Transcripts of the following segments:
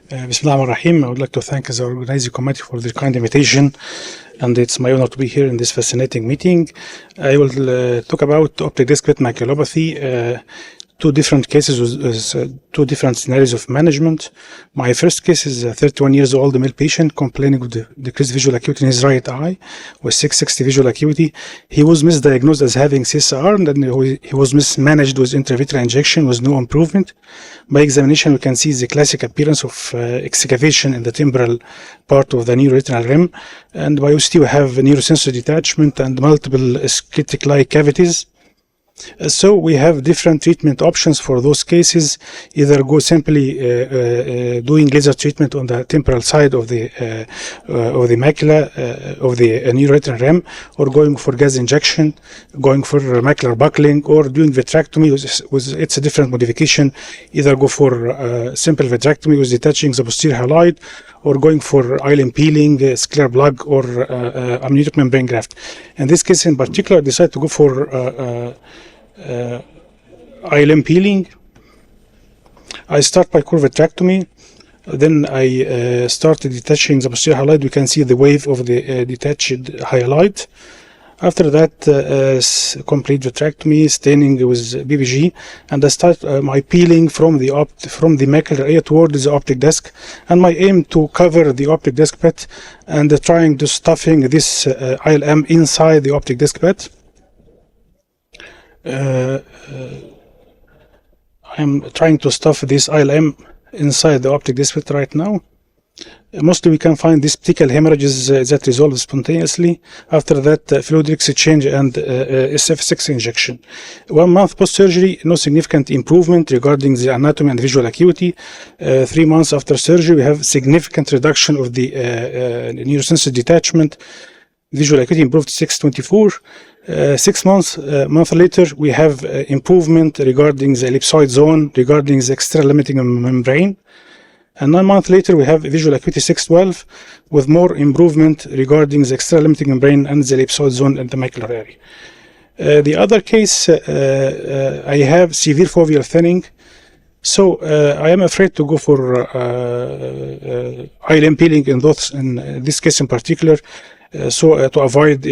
Bismillah ar-Rahim. I would like to thank the organizing committee for the kind invitation, and it's my honor to be here in this fascinating meeting. I will talk about optic disc pit maculopathy, two different cases with two different scenarios of management. My first case is a 31 years old male patient complaining of decreased visual acuity in his right eye with 660 visual acuity. He was misdiagnosed as having CSR, and then he was mismanaged with intravitreal injection with no improvement. By examination, we can see the classic appearance of excavation in the temporal part of the neuroretinal rim, and by OCT we have neurosensory detachment and multiple sciatic-like cavities. So we have different treatment options for those cases. Either go simply doing laser treatment on the temporal side of the macula of the neuroretinal rim, or going for gas injection, going for macular buckling, or doing vitrectomy with its a different modification. Either go for simple vitrectomy with detaching the posterior halide, or going for ILM peeling, scleral plug, or amniotic membrane graft. In this case in particular, I decided to go for ILM peeling. I start by core vitrectomy. Then I started detaching the posterior halide. We can see the wave of the detached halide. After that, complete vitrectomy, staining with BBG, and I start my peeling from the macular area towards the optic disc, and my aim to cover the optic disc pit and trying to stuffing this ILM inside the optic disc pit. I'm trying to stuff this ILM inside the optic disc pit right now. Mostly we can find these petechial hemorrhages that resolve spontaneously. After that, fluid exchange and SF6 injection. 1 month post-surgery, no significant improvement regarding the anatomy and visual acuity. 3 months after surgery, we have significant reduction of the neurosensory detachment. Visual acuity improved to 624. 6 months later, we have improvement regarding the ellipsoid zone, regarding the external limiting membrane. And 9 months later, we have visual acuity 612 with more improvement regarding the external limiting membrane and the ellipsoid zone in the macular area. The other case, I have severe foveal thinning. So I am afraid to go for ILM peeling in this case in particular. To avoid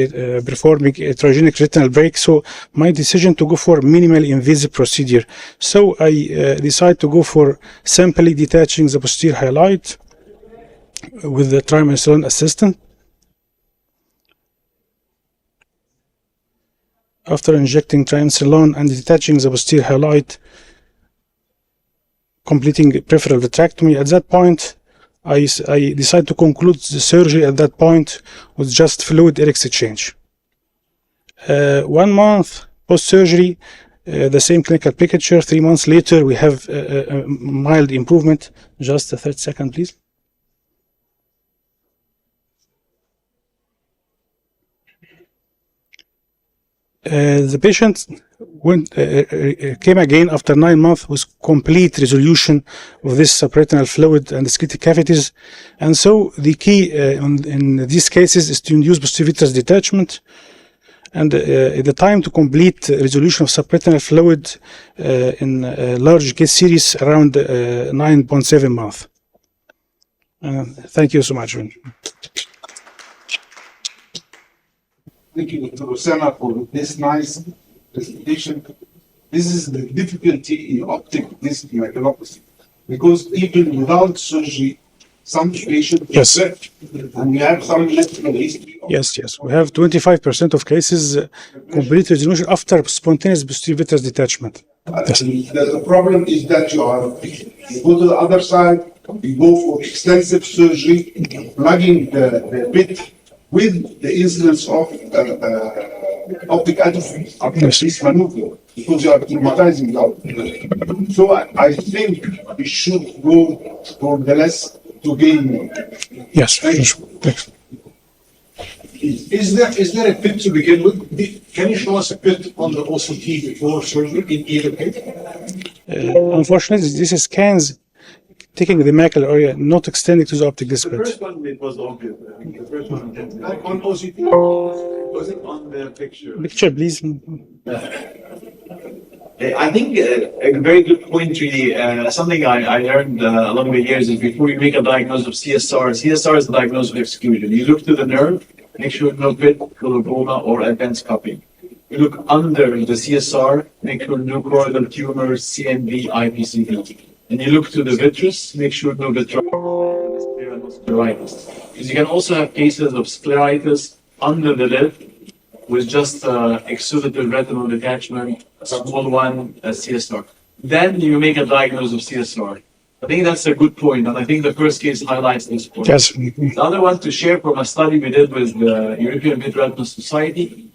performing a trigenic retinal break, so my decision to go for minimal invasive procedure. So I decide to go for simply detaching the posterior halide with the triamcinolone assistant. After injecting triamcinolone and detaching the posterior halide, completing peripheral vitrectomy, at that point I decide to conclude the surgery at that point with just fluid exchange. 1 month post-surgery, the same clinical picture. 3 months later, we have a mild improvement. Just a 30 seconds, please. The patient came again after 9 months with complete resolution of this subretinal fluid and the sciatic cavities. And so the key in these cases is to induce posterior vitreous detachment. And the time to complete resolution of subretinal fluid in a large case series around 9.7 months. Thank you so much. Thank you, Dr. Ossama, for this nice presentation. This is the difficulty in optic disc maculopathy, because even without surgery, some patients Yes. and we have some medical history. Yes. We have 25% of cases complete resolution after spontaneous posterior vitreous detachment. Yes. The problem is that you go to the other side, you go for extensive surgery, plugging the pit with the incidence of optic atrophy, this maneuver, because you are traumatizing the optic. So I think we should go for the less to gain more. Yes. Thanks. Is there a pit to begin with? Can you show us a pit on the OCT before surgery in either case? Unfortunately, this is scans taking the macular area, not extending to the optic disc The pit. first one it was obvious. I think the first one on OCT was it on the picture? Picture, please. I think a very good point, really. Something I learned along the years is before you make a diagnosis of CSR is the diagnosis of exclusion. You look to the nerve, make sure no pit, glaucoma, or advanced cupping. You look under the CSR, make sure no choroidal tumor, CNV, IPCV. And you look to the vitreous, make sure no scleritis. Because you can also have cases of scleritis under the lid with just exudative retinal detachment, a small one, a CSR. Then you make a diagnosis of CSR. I think that's a good point, and I think the first case highlights this point. Yes. The other one to share from a study we did with the European Mid-Retinal Society,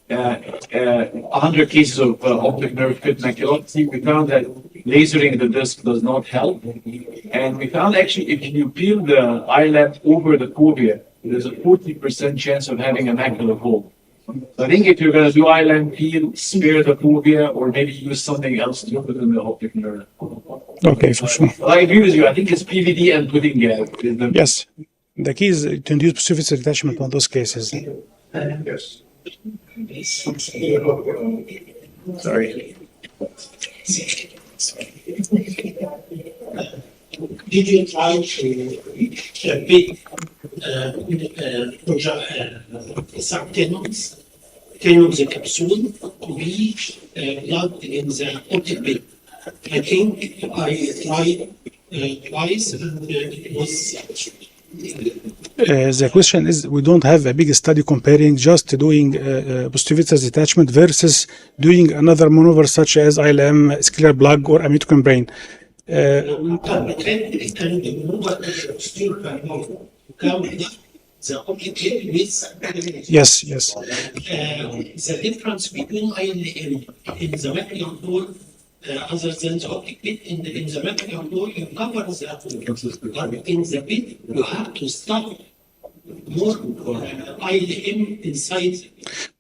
100 cases of optic nerve pit maculopathy. We found that lasering the disc does not help, and we found actually if you peel the eyelid over the fovea, there's a 40% chance of having a macular hole. So I think if you're going to do eyelid peel, spare the fovea, or maybe use something else to put in the optic nerve. Okay, for sure. But I agree with you. I think it's PVD and putting Yes. The key is to induce specific detachment on those cases. Yes. Sorry. Did you try to bid tenons the capsule to be plugged in the optic bit? I think I tried twice and it was. The question is, we don't have a big study comparing just doing posterior detachment versus doing another maneuver such as ILM, scleral plug, or amiotic Yes, yes. The difference between ILM in the macular hole, other than the optic pit, in the macular hole, you cover the hole. But in the pit, you have to stop more ILM inside.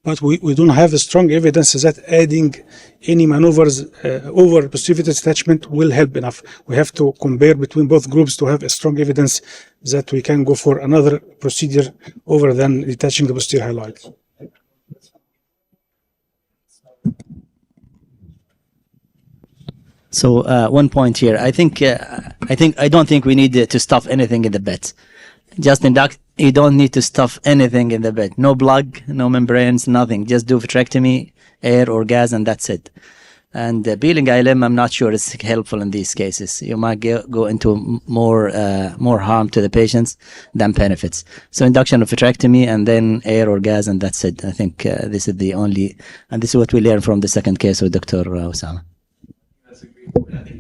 But we don't have strong evidence that adding any maneuvers over posterior detachment will help enough. We have to compare between both groups to have a strong evidence that we can go for another procedure over than detaching the posterior hyaloid. So one point here, I don't think we need to stuff anything in the bed. Just induct. You don't need to stuff anything in the bed. No plug, no membranes, nothing. Just do vitrectomy, air or gas, and that's it. And peeling ILM, I'm not sure it's helpful in these cases. You might go into more harm to the patients than benefits. So induction of vitrectomy and then air or gas, and that's it. I think this is the only, and this is what we learned from the second case with Dr. Ossama. That's a great point. I think